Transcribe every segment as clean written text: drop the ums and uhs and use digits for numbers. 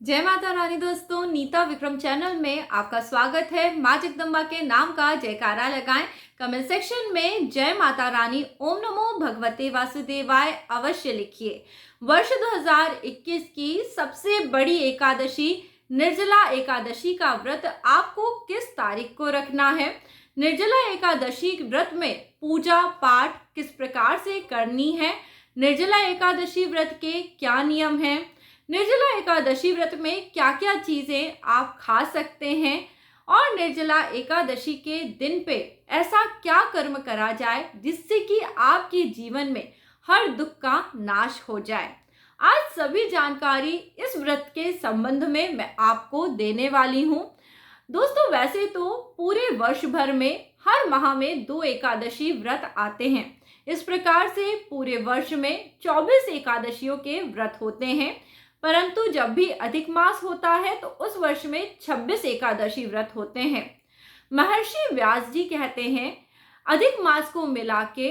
जय माता रानी दोस्तों, नीता विक्रम चैनल में आपका स्वागत है। माँ जगदम्बा के नाम का जयकारा लगाएं। कमेंट सेक्शन में जय माता रानी, ओम नमो भगवते वासुदेवाय अवश्य लिखिए। वर्ष 2021 की सबसे बड़ी एकादशी निर्जला एकादशी का व्रत आपको किस तारीख को रखना है? निर्जला एकादशी व्रत में पूजा पाठ किस प्रकार से करनी है? निर्जला एकादशी व्रत के क्या नियम हैं? निर्जला एकादशी व्रत में क्या क्या चीजें आप खा सकते हैं और निर्जला एकादशी के दिन पे ऐसा क्या कर्म करा जाए जिससे कि आपके जीवन में हर दुख का नाश हो जाए। आज सभी जानकारी इस व्रत के संबंध में मैं आपको देने वाली हूँ। दोस्तों, वैसे तो पूरे वर्ष भर में हर माह में 2 एकादशी व्रत आते हैं। इस प्रकार से पूरे वर्ष में 24 एकादशियों के व्रत होते हैं, परंतु जब भी अधिक मास होता है तो उस वर्ष में 26 एकादशी व्रत होते हैं। महर्षि व्यास जी कहते हैं, अधिक मास को मिला के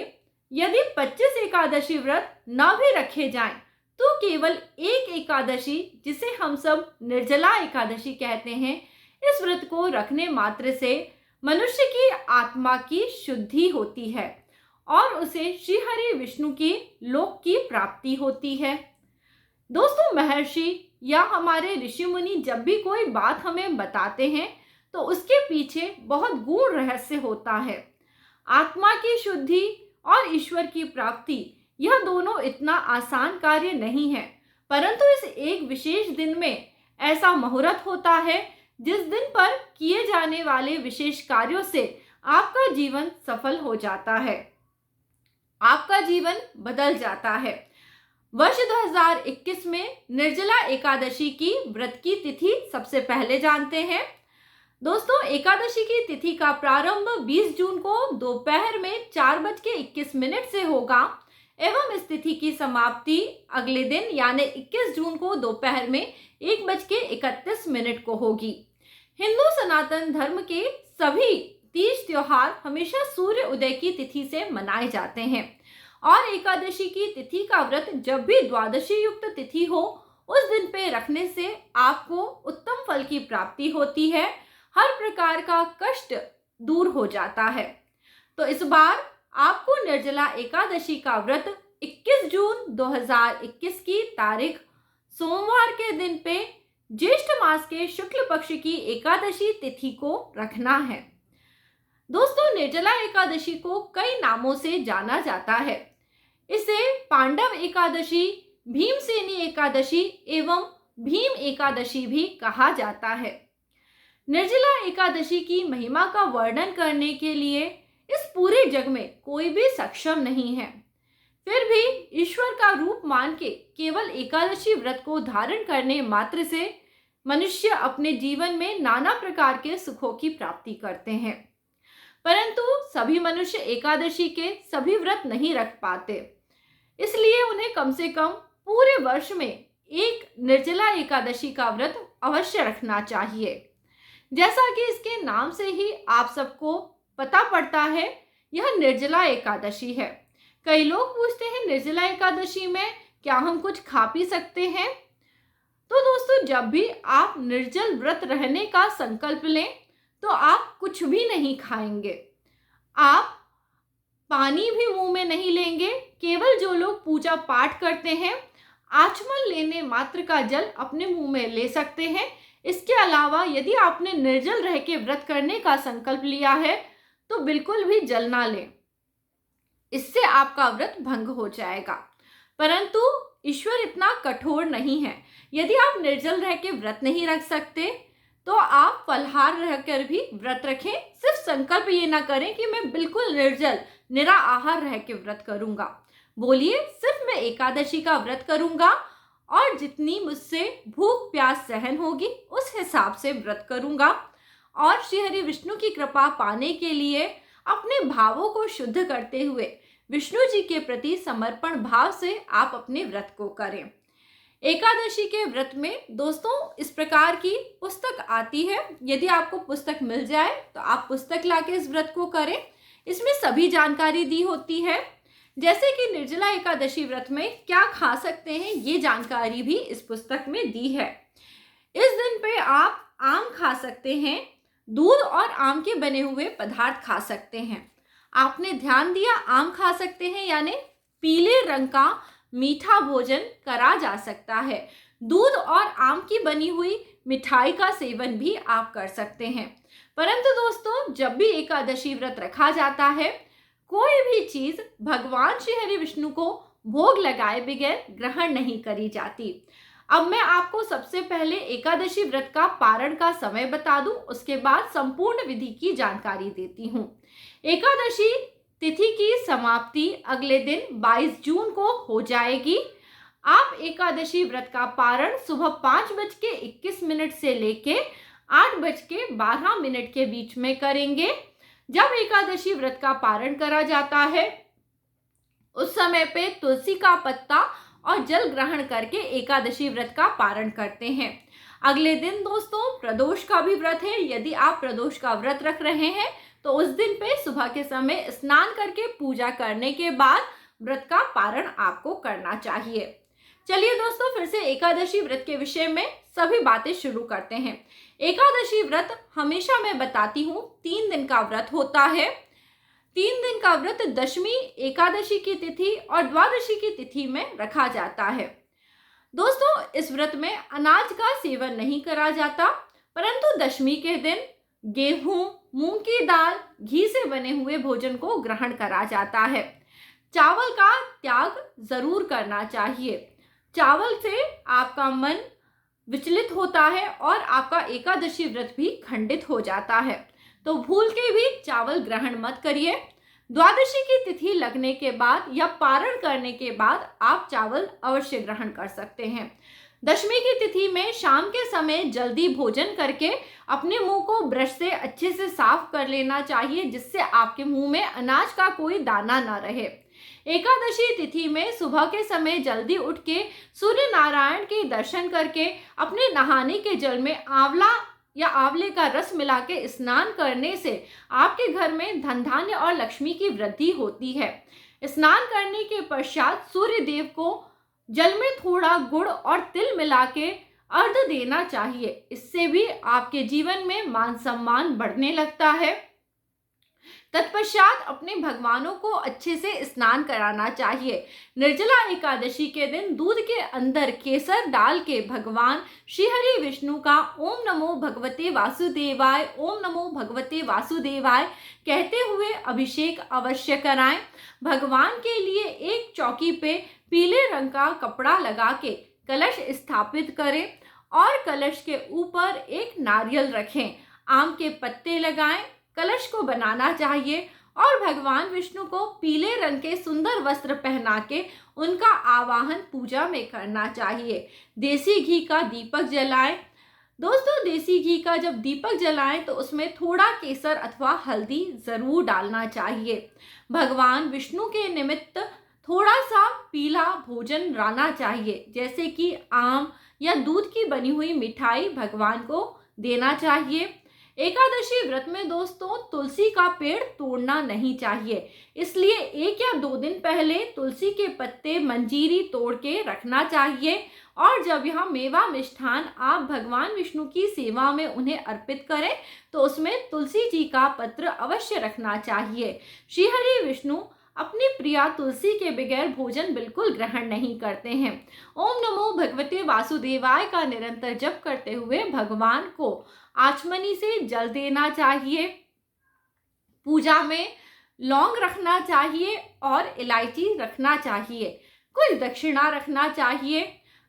यदि 25 एकादशी व्रत न भी रखे जाएं तो केवल एक एकादशी, जिसे हम सब निर्जला एकादशी कहते हैं, इस व्रत को रखने मात्र से मनुष्य की आत्मा की शुद्धि होती है और उसे श्री हरि विष्णु की लोक की प्राप्ति होती है। दोस्तों, महर्षि या हमारे ऋषि मुनि जब भी कोई बात हमें बताते हैं तो उसके पीछे बहुत गूढ़ रहस्य होता है। आत्मा की शुद्धि और ईश्वर की प्राप्ति, यह दोनों इतना आसान कार्य नहीं है, परंतु इस एक विशेष दिन में ऐसा मुहूर्त होता है जिस दिन पर किए जाने वाले विशेष कार्यों से आपका जीवन सफल हो जाता है, आपका जीवन बदल जाता है। वर्ष 2021 में निर्जला एकादशी की व्रत की तिथि सबसे पहले जानते हैं। दोस्तों, एकादशी की तिथि का प्रारंभ 20 जून को दोपहर में 4:21 से होगा एवं इस तिथि की समाप्ति अगले दिन यानी 21 जून को दोपहर में 1:31 को होगी। हिंदू सनातन धर्म के सभी तीज त्योहार हमेशा सूर्य उदय की तिथि से मनाए जाते हैं और एकादशी की तिथि का व्रत जब भी द्वादशी युक्त तिथि हो उस दिन पे रखने से आपको उत्तम फल की प्राप्ति होती है, हर प्रकार का कष्ट दूर हो जाता है। तो इस बार आपको निर्जला एकादशी का व्रत 21 जून 2021 की तारीख सोमवार के दिन पे ज्येष्ठ मास के शुक्ल पक्ष की एकादशी तिथि को रखना है। दोस्तों, निर्जला एकादशी को कई नामों से जाना जाता है। इसे पांडव एकादशी, भीमसेनी एकादशी एवं भीम एकादशी भी कहा जाता है। निर्जला एकादशी की महिमा का वर्णन करने के लिए इस पूरे जग में कोई भी सक्षम नहीं है। फिर भी ईश्वर का रूप मान के केवल एकादशी व्रत को धारण करने मात्र से मनुष्य अपने जीवन में नाना प्रकार के सुखों की प्राप्ति करते हैं, परंतु सभी मनुष्य एकादशी के सभी व्रत नहीं रख पाते, इसलिए उन्हें कम से कम पूरे वर्ष में एक निर्जला एकादशी का व्रत अवश्य रखना चाहिए। जैसा कि इसके नाम से ही आप सबको पता पड़ता है, यह निर्जला एकादशी है। कई लोग पूछते हैं, निर्जला एकादशी में क्या हम कुछ खा पी सकते हैं? तो दोस्तों, जब भी आप निर्जल व्रत रहने का संकल्प लें तो आप कुछ भी नहीं खाएंगे, आप पानी भी मुंह में नहीं लेंगे। केवल जो लोग पूजा पाठ करते हैं आचमन लेने मात्र का जल अपने मुंह में ले सकते हैं। इसके अलावा यदि आपने निर्जल रह के व्रत करने का संकल्प लिया है तो बिल्कुल भी जल ना लें, इससे आपका व्रत भंग हो जाएगा। परंतु ईश्वर इतना कठोर नहीं है। यदि आप निर्जल रह के व्रत नहीं रख सकते तो आप फलहार रहकर भी व्रत रखें। सिर्फ संकल्प ये ना करें कि मैं बिल्कुल निर्जल निरा आहार रह के व्रत करूंगा। बोलिए, सिर्फ मैं एकादशी का व्रत करूंगा और जितनी मुझसे भूख प्यास सहन होगी उस हिसाब से व्रत करूंगा और श्री हरि विष्णु की कृपा पाने के लिए अपने भावों को शुद्ध करते हुए विष्णु जी के प्रति समर्पण भाव से आप अपने व्रत को करें। एकादशी के व्रत में दोस्तों इस प्रकार की पुस्तक आती है। यदि आपको पुस्तक मिल जाए तो आप पुस्तक लाके इस व्रत को करें। इसमें सभी जानकारी दी होती है, जैसे कि निर्जला एकादशी व्रत में क्या खा सकते हैं, ये जानकारी भी इस पुस्तक में दी है। इस दिन पे आप आम खा सकते हैं, दूध और आम के बने हुए पदार्थ खा सकते हैं। आपने ध्यान दिया, आम खा सकते हैं यानी पीले रंग का मीठा भोजन करा जा सकता है। दूध और आम की बनी हुई मिठाई का सेवन भी आप कर सकते हैं। परंतु दोस्तों, जब भी एकादशी व्रत रखा जाता है, कोई भी चीज भगवान श्री हरि विष्णु को भोग लगाए बगैर ग्रहण नहीं करी जाती। अब मैं आपको सबसे पहले एकादशी व्रत का पारण का समय बता दूं, उसके बाद संपूर्ण विधि की जानकारी देती हूं। एकादशी तिथि की समाप्ति अगले दिन 22 जून को हो जाएगी। आप एकादशी व्रत का पारण सुबह 5:21 से लेके 8:12 के बीच में करेंगे। जब एकादशी व्रत का पारण करा जाता है, उस समय पे तुलसी का पत्ता और जल ग्रहण करके एकादशी व्रत का पारण करते हैं। अगले दिन दोस्तों प्रदोष का भी व्रत है। यदि आप प्रदोष का व्रत रख रहे हैं तो उस दिन पे सुबह के समय स्नान करके पूजा करने के बाद व्रत का पारण आपको करना चाहिए। चलिए दोस्तों, फिर से एकादशी व्रत के विषय में सभी बातें शुरू करते हैं। एकादशी व्रत हमेशा मैं बताती हूँ 3 दिन का व्रत होता है। 3 दिन का व्रत दशमी एकादशी की तिथि और द्वादशी की तिथि में रखा जाता है। दोस्तों, इस व्रत में अनाज का सेवन नहीं करा जाता, परंतु दशमी के दिन गेहूं, मूंग की दाल, घी से बने हुए भोजन को ग्रहण करा जाता है। चावल का त्याग जरूर करना चाहिए। चावल से आपका मन विचलित होता है और आपका एकादशी व्रत भी खंडित हो जाता है, तो भूल के भी चावल ग्रहण मत करिए। द्वादशी की तिथि लगने के बाद या पारण करने के बाद आप चावल अवश्य ग्रहण कर सकते हैं। दशमी की तिथि में शाम के समय जल्दी भोजन करके अपने मुंह को ब्रश से अच्छे से साफ कर लेना चाहिए, जिससे आपके मुंह में अनाज का कोई दाना ना रहे। एकादशी तिथि में सुबह के समय जल्दी उठ के सूर्य नारायण के दर्शन करके अपने नहाने के जल में आंवला या आंवले का रस मिला के स्नान करने से आपके घर में धन धान्य और लक्ष्मी की वृद्धि होती है। स्नान करने के पश्चात सूर्य देव को जल में थोड़ा गुड़ और तिल मिला के अर्घ्य देना चाहिए। इससे भी आपके जीवन में मान सम्मान बढ़ने लगता है। तत्पश्चात अपने भगवानों को अच्छे से स्नान कराना चाहिए। निर्जला एकादशी के दिन दूध के अंदर केसर डाल के भगवान श्री हरि विष्णु का ओम नमो भगवते वासुदेवाय, ओम नमो भगवते वासुदेवाय कहते हुए अभिषेक अवश्य कराएं। भगवान के लिए एक चौकी पे पीले रंग का कपड़ा लगा के कलश स्थापित करें और कलश के ऊपर एक नारियल रखें। आम के पत्ते लगाएं। कलश को बनाना चाहिए और भगवान विष्णु को पीले रंग के सुंदर वस्त्र पहना के उनका आवाहन पूजा में करना चाहिए। देसी घी का दीपक जलाएं। दोस्तों, देसी घी का जब दीपक जलाएं तो उसमें थोड़ा केसर अथवा हल्दी जरूर डालना चाहिए। भगवान विष्णु के निमित्त थोड़ा सा पीला भोजन लाना चाहिए, जैसे कि आम या दूध की बनी हुई मिठाई भगवान को देना चाहिए। एकादशी व्रत में दोस्तों तुलसी का पेड़ तोड़ना नहीं चाहिए, इसलिए 1 या 2 दिन पहले तुलसी के पत्ते मंजीरी तोड़ के रखना चाहिए और जब यह मेवा मिष्ठान आप भगवान विष्णु की सेवा में उन्हें अर्पित करें तो उसमें तुलसी जी का पत्र अवश्य रखना चाहिए। श्री हरि विष्णु अपनी प्रिया तुलसी के बगैर भोजन बिल्कुल ग्रहण नहीं करते हैं। ओम नमो भगवते वासुदेवाय का निरंतर जप करते हुए भगवान को आचमनी से जल देना चाहिए। पूजा में लौंग रखना चाहिए और इलायची रखना चाहिए। कुछ दक्षिणा रखना चाहिए।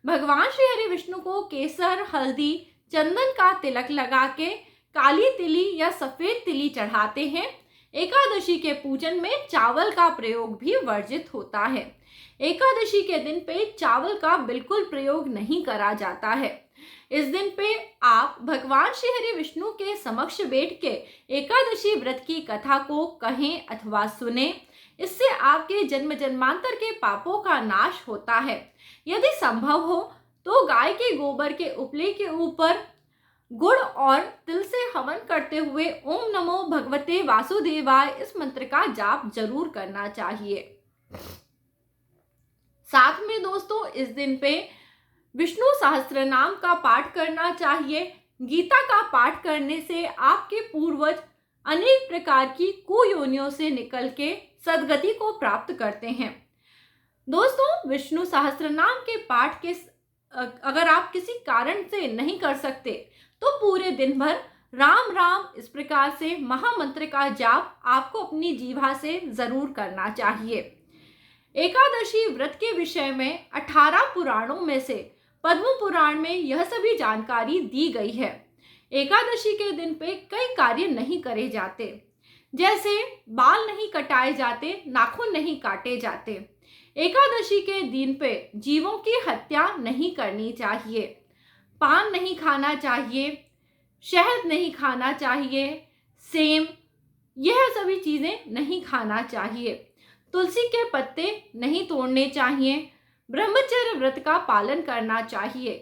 भगवान श्री हरि विष्णु को केसर, हल्दी, चंदन का तिलक लगा के काली तिली या सफेद तिली चढ़ाते हैं। एकादशी के पूजन में चावल का प्रयोग भी वर्जित होता है। एकादशी के दिन पे चावल का बिल्कुल प्रयोग नहीं करा जाता है। इस दिन पे आप भगवान श्री हरि विष्णु के समक्ष बैठ के एकादशी व्रत की कथा को कहें अथवा सुने। इससे आपके जन्म जन्मांतर के पापों का नाश होता है। यदि संभव हो तो गाय के गोबर के उपले के ऊपर गुड़ और तिल से हवन करते हुए ओम नमो भगवते वासुदेवाय इस मंत्र का जाप जरूर करना चाहिए। साथ में दोस्तों इस दिन पे विष्णु सहस्त्रनाम का पाठ करना चाहिए। गीता का पाठ करने से आपके पूर्वज अनेक प्रकार की कुयोनियों से निकल के सद्गति को प्राप्त करते हैं। दोस्तों, विष्णु सहस्त्रनाम के पाठ के अगर आप किसी कारण से नहीं कर सकते तो पूरे दिन भर राम राम इस प्रकार से महामंत्र का जाप आपको अपनी जीभा से जरूर करना चाहिए। एकादशी व्रत के विषय में 18 पुराणों में से पद्म पुराण में यह सभी जानकारी दी गई है। एकादशी के दिन पे कई कार्य नहीं करे जाते, जैसे बाल नहीं कटाए जाते, नाखून नहीं काटे जाते। एकादशी के दिन पे जीवों की हत्या नहीं करनी चाहिए, पान नहीं खाना चाहिए, शहद नहीं खाना चाहिए, सेम यह सभी चीज़ें नहीं खाना चाहिए। तुलसी के पत्ते नहीं तोड़ने चाहिए। ब्रह्मचर्य व्रत का पालन करना चाहिए।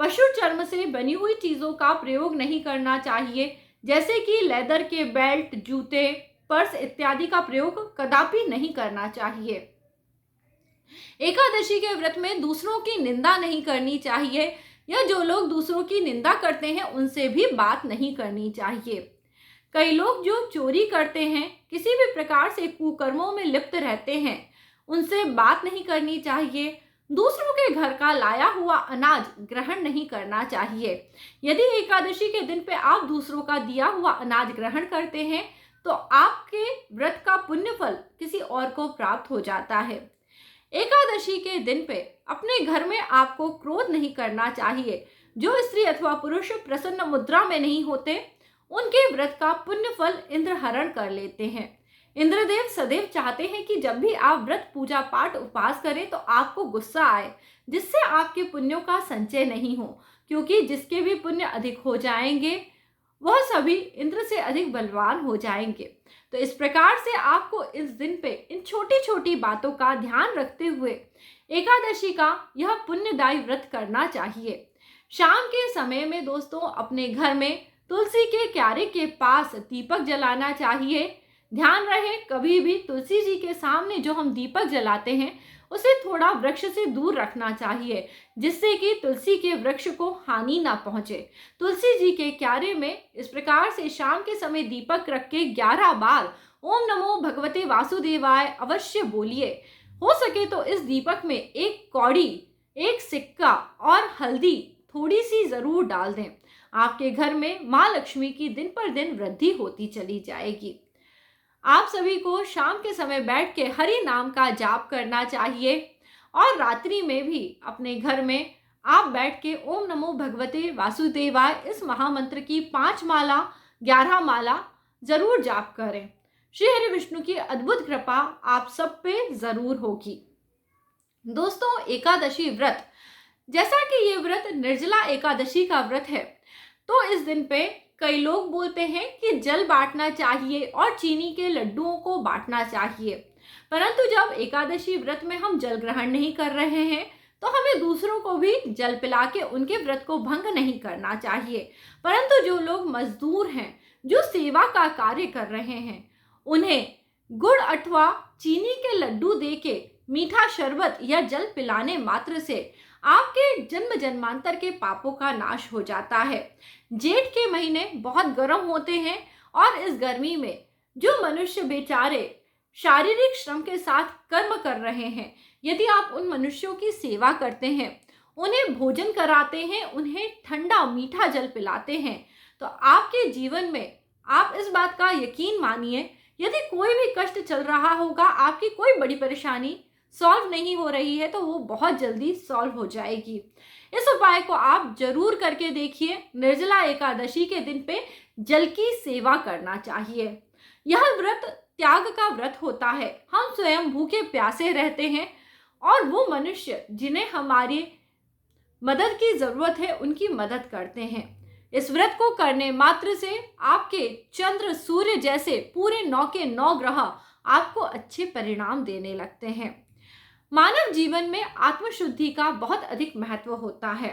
पशु चर्म से बनी हुई चीज़ों का प्रयोग नहीं करना चाहिए, जैसे कि लेदर के बेल्ट, जूते, पर्स इत्यादि का प्रयोग कदापि नहीं करना चाहिए। एकादशी के व्रत में दूसरों की निंदा नहीं करनी चाहिए, या जो लोग दूसरों की निंदा करते हैं उनसे भी बात नहीं करनी चाहिए। कई लोग जो चोरी करते हैं, किसी भी प्रकार से कुकर्मों में लिप्त रहते हैं, उनसे बात नहीं करनी चाहिए। दूसरों के घर का लाया हुआ अनाज ग्रहण नहीं करना चाहिए। यदि एकादशी के दिन पे आप दूसरों का दिया हुआ अनाज ग्रहण करते हैं तो आपके व्रत का पुण्य फल किसी और को प्राप्त हो जाता है। एकादशी के दिन पे अपने घर में आपको क्रोध नहीं करना चाहिए। जो स्त्री अथवा पुरुष प्रसन्न मुद्रा में नहीं होते, उनके व्रत का पुण्य फल इंद्र हरण कर लेते हैं। इंद्रदेव सदैव चाहते हैं कि जब भी आप व्रत, पूजा पाठ, उपवास करें तो आपको गुस्सा आए, जिससे आपके पुण्यों का संचय नहीं हो, क्योंकि जिसके भी पुण्य अधिक हो जाएंगे वह सभी इंद्र से अधिक बलवान हो जाएंगे। तो इस प्रकार से आपको इस दिन पे इन छोटी छोटी बातों का ध्यान रखते हुए एकादशी का यह पुण्यदायी व्रत करना चाहिए। शाम के समय में दोस्तों अपने घर में तुलसी के क्यारे के पास दीपक जलाना चाहिए। ध्यान रहे, कभी भी तुलसी जी के सामने जो हम दीपक जलाते हैं उसे थोड़ा वृक्ष से दूर रखना चाहिए, जिससे कि तुलसी के वृक्ष को हानि ना पहुंचे। तुलसी जी के क्यारे में इस प्रकार से शाम के समय दीपक रख के 11 बार ओम नमो भगवते वासुदेवाय अवश्य बोलिए। हो सके तो इस दीपक में एक कौड़ी, एक सिक्का और हल्दी थोड़ी सी जरूर डाल दें। आपके घर में माँ लक्ष्मी की दिन पर दिन वृद्धि होती चली जाएगी। आप सभी को शाम के समय बैठ के हरि नाम का जाप करना चाहिए, और रात्रि में भी अपने घर में आप बैठ के ओम नमो भगवते वासुदेवाय इस महामंत्र की 5 माला, 11 माला जरूर जाप करें। श्री हरि विष्णु की अद्भुत कृपा आप सब पे जरूर होगी। दोस्तों, एकादशी व्रत, जैसा कि ये व्रत निर्जला एकादशी का व्रत है, तो इस दिन पे कई लोग बोलते हैं कि जल बांटना चाहिए और चीनी के लड्डुओं को बांटना चाहिए। परंतु जब एकादशी व्रत में हम जल ग्रहण नहीं कर रहे हैं तो हमें दूसरों को भी जल पिला के उनके व्रत को भंग नहीं करना चाहिए। परंतु जो लोग मजदूर हैं, जो सेवा का कार्य कर रहे हैं, उन्हें गुड़ अथवा चीनी के लड्डू दे के मीठा शरबत या जल पिलाने मात्र से आपके जन्म जन्मांतर के पापों का नाश हो जाता है। जेठ के महीने बहुत गर्म होते हैं, और इस गर्मी में जो मनुष्य बेचारे शारीरिक श्रम के साथ कर्म कर रहे हैं, यदि आप उन मनुष्यों की सेवा करते हैं, उन्हें भोजन कराते हैं, उन्हें ठंडा मीठा जल पिलाते हैं, तो आपके जीवन में आप इस बात का यकीन मानिए, यदि कोई भी कष्ट चल रहा होगा, आपकी कोई बड़ी परेशानी सॉल्व नहीं हो रही है, तो वो बहुत जल्दी सॉल्व हो जाएगी। इस उपाय को आप जरूर करके देखिए। निर्जला एकादशी के दिन पे जल की सेवा करना चाहिए। यह व्रत त्याग का व्रत होता है। हम स्वयं भूखे प्यासे रहते हैं, और वो मनुष्य जिन्हें हमारी मदद की जरूरत है उनकी मदद करते हैं। इस व्रत को करने मात्र से आपके चंद्र, सूर्य जैसे पूरे 9 के 9 ग्रह आपको अच्छे परिणाम देने लगते हैं। मानव जीवन में आत्मशुद्धि का बहुत अधिक महत्व होता है।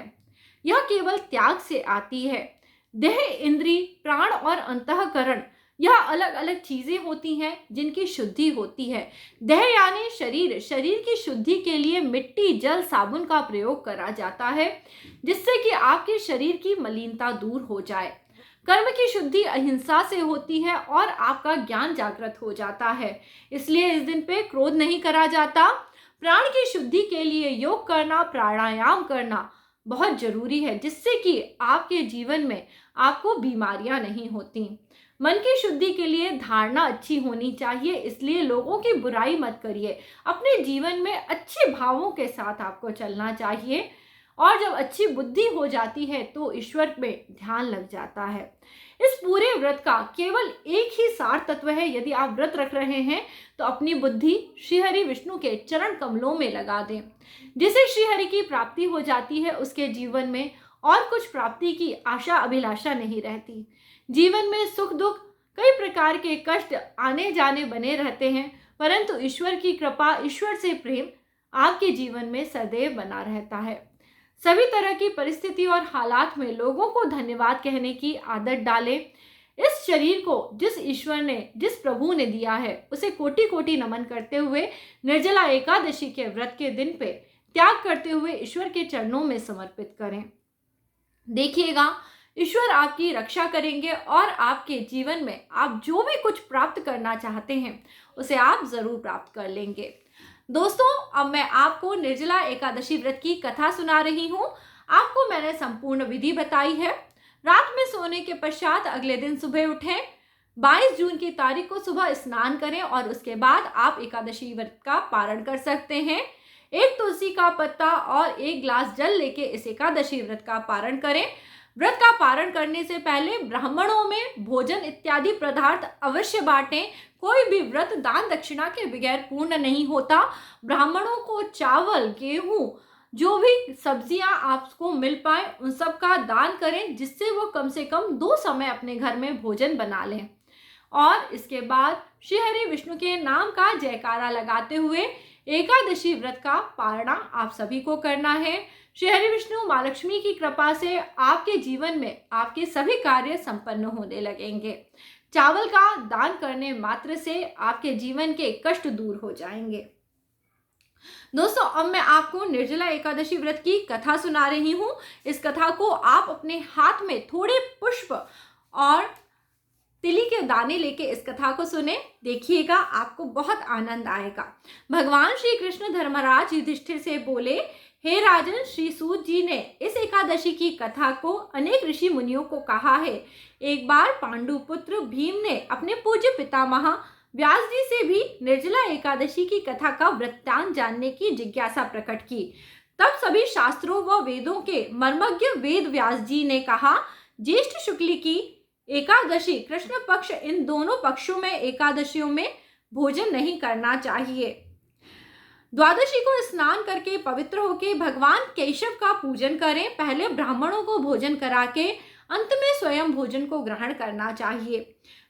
यह केवल त्याग से आती है। देह, इंद्री, प्राण और अंतःकरण यह अलग अलग चीजें होती हैं जिनकी शुद्धि होती है। देह यानी शरीर, शरीर की शुद्धि के लिए मिट्टी, जल, साबुन का प्रयोग करा जाता है, जिससे कि आपके शरीर की मलिनता दूर हो जाए। कर्म की शुद्धि अहिंसा से होती है और आपका ज्ञान जागृत हो जाता है। इसलिए इस दिन पे क्रोध नहीं करा जाता। प्राण की शुद्धि के लिए योग करना, प्राणायाम करना बहुत जरूरी है, जिससे कि आपके जीवन में आपको बीमारियां नहीं होती। मन की शुद्धि के लिए धारणा अच्छी होनी चाहिए, इसलिए लोगों की बुराई मत करिए। अपने जीवन में अच्छे भावों के साथ आपको चलना चाहिए, और जब अच्छी बुद्धि हो जाती है तो ईश्वर में ध्यान लग जाता है। इस पूरे व्रत का केवल एक ही सार तत्व है। यदि आप व्रत रख रहे हैं तो अपनी बुद्धि श्री हरि विष्णु के चरण कमलों में लगा दें। जिसे श्री हरि की प्राप्ति हो जाती है, उसके जीवन में और कुछ प्राप्ति की आशा अभिलाषा नहीं रहती। जीवन में सुख दुख, कई प्रकार के कष्ट आने जाने बने रहते हैं, परंतु ईश्वर की कृपा, ईश्वर से प्रेम आपके जीवन में सदैव बना रहता है। सभी तरह की परिस्थिति और हालात में लोगों को धन्यवाद कहने की आदत डालें। इस शरीर को जिस ईश्वर ने, जिस प्रभु ने दिया है, उसे कोटि कोटि नमन करते हुए निर्जला एकादशी के व्रत के दिन पे त्याग करते हुए ईश्वर के चरणों में समर्पित करें। देखिएगा, ईश्वर आपकी रक्षा करेंगे और आपके जीवन में आप जो भी कुछ प्राप्त करना चाहते हैं उसे आप जरूर प्राप्त कर लेंगे। दोस्तों, अब मैं आपको निर्जला एकादशी व्रत की कथा सुना रही हूँ। आपको मैंने संपूर्ण विधि बताई है। रात में सोने के पश्चात अगले दिन सुबह उठें, 22 जून की तारीख को सुबह स्नान करें और उसके बाद आप एकादशी व्रत का पारण कर सकते हैं। एक तुलसी का पत्ता और 1 गिलास जल लेके इस एकादशी व्रत का पारण करें। व्रत का पारण करने से पहले ब्राह्मणों में भोजन इत्यादि पदार्थ अवश्य बांटें। कोई भी व्रत दान दक्षिणा के बगैर पूर्ण नहीं होता। ब्राह्मणों को चावल, गेहूं, जो भी सब्जियां आपको मिल पाए उन सब का दान करें, जिससे वो कम से कम 2 समय अपने घर में भोजन बना लें। और इसके बाद श्री हरि विष्णु के नाम का जयकारा लगाते हुए एकादशी व्रत का पारणा आप सभी को करना है। श्री हरि विष्णु माँ लक्ष्मी की कृपा से आपके जीवन में आपके सभी कार्य संपन्न होने लगेंगे। चावल का दान करने मात्र से आपके जीवन के कष्ट दूर हो जाएंगे। दोस्तों, अब मैं आपको निर्जला एकादशी व्रत की कथा सुना रही हूँ। इस कथा को आप अपने हाथ में थोड़े पुष्प और तिली के दाने लेके इस कथा को सुने। देखिएगा, आपको बहुत आनंद आएगा। भगवान श्री कृष्ण धर्मराज युधिष्ठिर से बोले, हे राजन, श्री सूत जी ने इस एकादशी की कथा को अनेक ऋषि मुनियों को कहा है। एक बार पांडु पुत्र भीम ने अपने पूज्य पितामह व्यास जी से भी निर्जला एकादशी की कथा का वृत्तांत जानने की जिज्ञासा प्रकट की। तब सभी शास्त्रों व वेदों के मर्मज्ञ वेद व्यास जी ने कहा, ज्येष्ठ शुक्ल की एकादशी, कृष्ण पक्ष, इन दोनों पक्षों में एकादशियों में भोजन नहीं करना चाहिए। द्वादशी को स्नान करके पवित्र होके भगवान केशव का पूजन करें। पहले ब्राह्मणों को भोजन करा के अंत में स्वयं भोजन को ग्रहण करना चाहिए।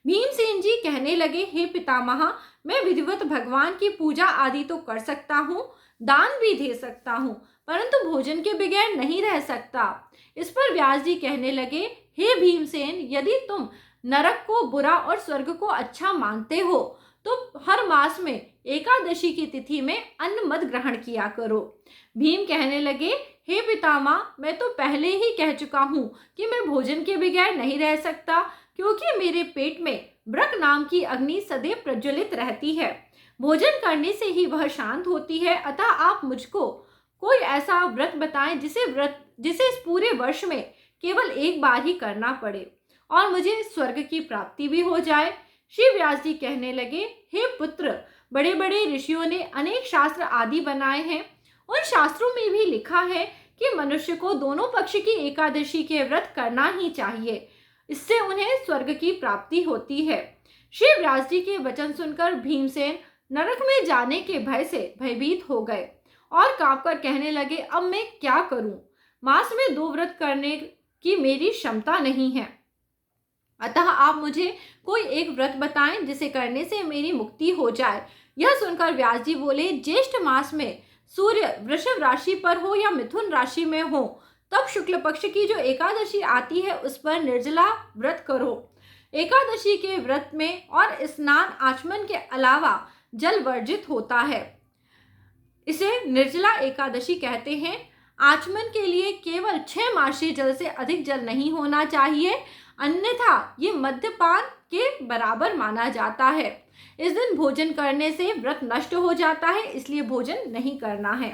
भीमसेन जी कहने लगे, हे पितामह, मैं विधिवत भगवान की पूजा आदि तो कर सकता हूँ, दान भी दे सकता हूँ, परंतु भोजन के बगैर नहीं रह सकता। इस पर व्यास जी कहने लगे, हे भीमसेन, यदि तुम नरक को बुरा और स्वर्ग को अच्छा मानते हो तो हर मास में एकादशी की तिथि में अन्न मत ग्रहण किया करो। भीम कहने लगे, हे पितामह, मैं तो पहले ही कह चुका हूँ कि मैं भोजन के बगैर नहीं रह सकता, क्योंकि मेरे पेट में ब्रक नाम की अग्नि सदैव प्रज्वलित रहती है। भोजन करने से ही वह शांत होती है। अतः आप मुझको कोई ऐसा व्रत बताएं जिसे इस पूरे वर्ष में केवल एक बार ही करना पड़े और मुझे स्वर्ग की प्राप्ति भी हो जाए। श्री व्यास जी कहने लगे, हे पुत्र, बड़े बड़े ऋषियों ने अनेक शास्त्र आदि बनाए हैं। उन शास्त्रों में भी लिखा है कि मनुष्य को दोनों पक्ष की एकादशी के व्रत करना ही चाहिए, इससे उन्हें स्वर्ग की प्राप्ति होती है। श्री व्यास जी के वचन सुनकर भीमसेन नरक में जाने के भय से भयभीत हो गए और कांपकर कहने लगे, अब मैं क्या करूं? मास में 2 व्रत करने की मेरी क्षमता नहीं है, अतः आप मुझे कोई एक व्रत बताएं जिसे करने से मेरी मुक्ति हो जाए। यह सुनकर व्यास जी बोले, ज्येष्ठ मास में सूर्य वृषभ राशि पर हो या मिथुन राशि में हो, तब शुक्ल पक्ष की जो एकादशी आती है उस पर निर्जला व्रत करो। एकादशी के व्रत में और स्नान आचमन के अलावा जल वर्जित होता है। इसे निर्जला एकादशी कहते हैं। आचमन के लिए केवल 6 मासी जल से अधिक जल नहीं होना चाहिए, अन्यथा ये मद्यपान के बराबर माना जाता है। इस दिन भोजन करने से व्रत नष्ट हो जाता है, इसलिए भोजन नहीं करना है।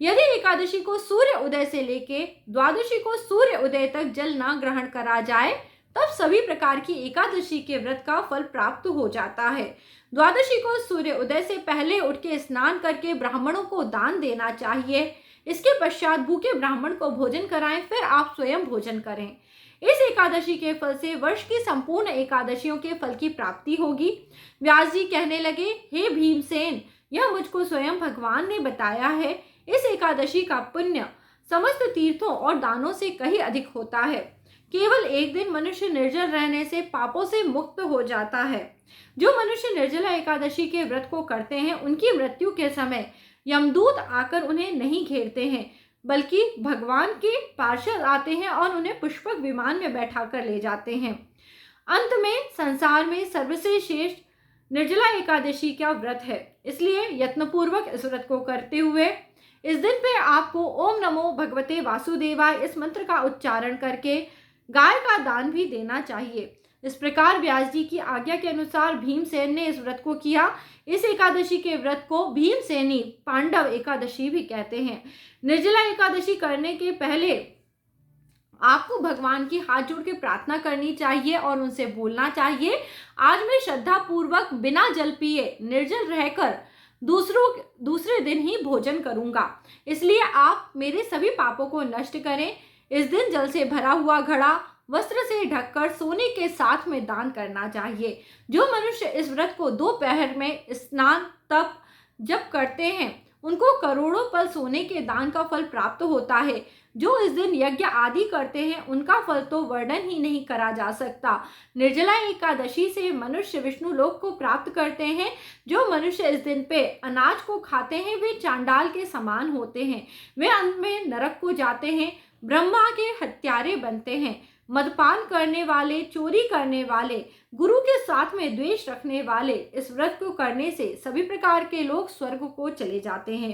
यदि एकादशी को सूर्य उदय से लेके द्वादशी को सूर्य उदय तक जल न ग्रहण करा जाए, तब सभी प्रकार की एकादशी के व्रत का फल प्राप्त हो जाता है। द्वादशी को सूर्य उदय से पहले उठ के स्नान करके ब्राह्मणों को दान देना चाहिए। इसके पश्चात भूखे ब्राह्मण को भोजन कराएं, फिर आप स्वयं भोजन करें। इस एकादशी के फल से वर्ष की संपूर्ण एकादशियों के फल की प्राप्ति होगी। व्यास जी कहने लगे, हे भीमसेन, यह मुझको स्वयं भगवान ने बताया है। इस एकादशी का पुण्य समस्त तीर्थों और दानों से कहीं अधिक होता है। केवल एक दिन मनुष्य निर्जल रहने से पापों से मुक्त हो जाता है। जो मनुष्य निर्जला एकादशी के व्रत को करते हैं, उनकी मृत्यु के समय यमदूत आकर उन्हें नहीं घेरते हैं, बल्कि भगवान के पार्षद आते हैं और उन्हें पुष्पक विमान में बैठा कर ले जाते हैं। अंत में संसार में सबसे श्रेष्ठ निर्जला एकादशी का व्रत है, इसलिए यत्नपूर्वक इस व्रत को करते हुए इस दिन पे आपको ओम नमो भगवते वासुदेवाय इस मंत्र का उच्चारण करके गाय का दान भी देना चाहिए। इस प्रकार व्यास जी की आज्ञा के अनुसार भीमसेन ने इस व्रत को किया। इस एकादशी के व्रत को भीमसेनी पांडव एकादशी भी कहते हैं। निर्जला एकादशी करने के पहले आपको भगवान की हाथ जोड़ के प्रार्थना करनी चाहिए और उनसे बोलना चाहिए, आज मैं श्रद्धा पूर्वक बिना जल पिए निर्जल रहकर दूसरे दिन ही भोजन करूंगा, इसलिए आप मेरे सभी पापों को नष्ट करें। इस दिन जल से भरा हुआ घड़ा वस्त्र से ढककर सोने के साथ में दान करना चाहिए। जो मनुष्य इस व्रत को दोपहर में स्नान तप जब करते हैं, उनको करोड़ों पल सोने के दान का फल प्राप्त होता है। जो इस दिन यज्ञ आदि करते हैं, उनका फल तो वर्णन ही नहीं करा जा सकता। निर्जला एकादशी से मनुष्य विष्णु लोक को प्राप्त करते हैं। जो मनुष्य इस दिन पे अनाज को खाते हैं, वे चांडाल के समान होते हैं। वे अंत में नरक को जाते हैं, ब्रह्मा के हत्यारे बनते हैं। मदपान करने वाले, चोरी करने वाले, गुरु के साथ में द्वेष रखने वाले इस व्रत को करने से सभी प्रकार के लोग स्वर्ग को चले जाते हैं।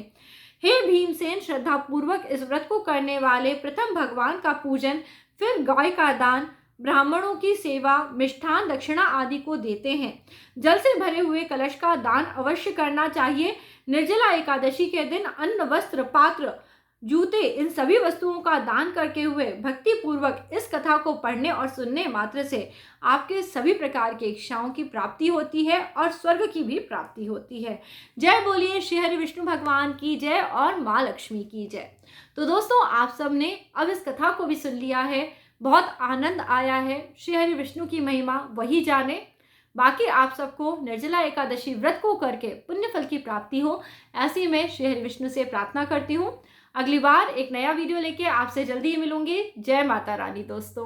हे भीमसेन, श्रद्धा पूर्वक इस व्रत को करने वाले प्रथम भगवान का पूजन, फिर गाय का दान, ब्राह्मणों की सेवा, मिष्ठान दक्षिणा आदि को देते हैं। जल से भरे हुए कलश का दान अवश्य करना चाहिए। निर्जला एकादशी के दिन अन्न, वस्त्र, पात्र, जूते, इन सभी वस्तुओं का दान करके हुए भक्ति पूर्वक इस कथा को पढ़ने और सुनने मात्र से आपके सभी प्रकार की इच्छाओं की प्राप्ति होती है और स्वर्ग की भी प्राप्ति होती है। जय बोलिए श्री हरि विष्णु भगवान की जय और माँ लक्ष्मी की जय। तो दोस्तों, आप सब ने अब इस कथा को भी सुन लिया है, बहुत आनंद आया है। श्री हरि विष्णु की महिमा वही जाने। बाकी आप सबको निर्जला एकादशी व्रत को करके पुण्य फल की प्राप्ति हो, ऐसी मैं श्री हरि विष्णु से प्रार्थना करती हूँ। अगली बार एक नया वीडियो लेके आपसे जल्दी ही मिलूंगी। जय माता रानी दोस्तों।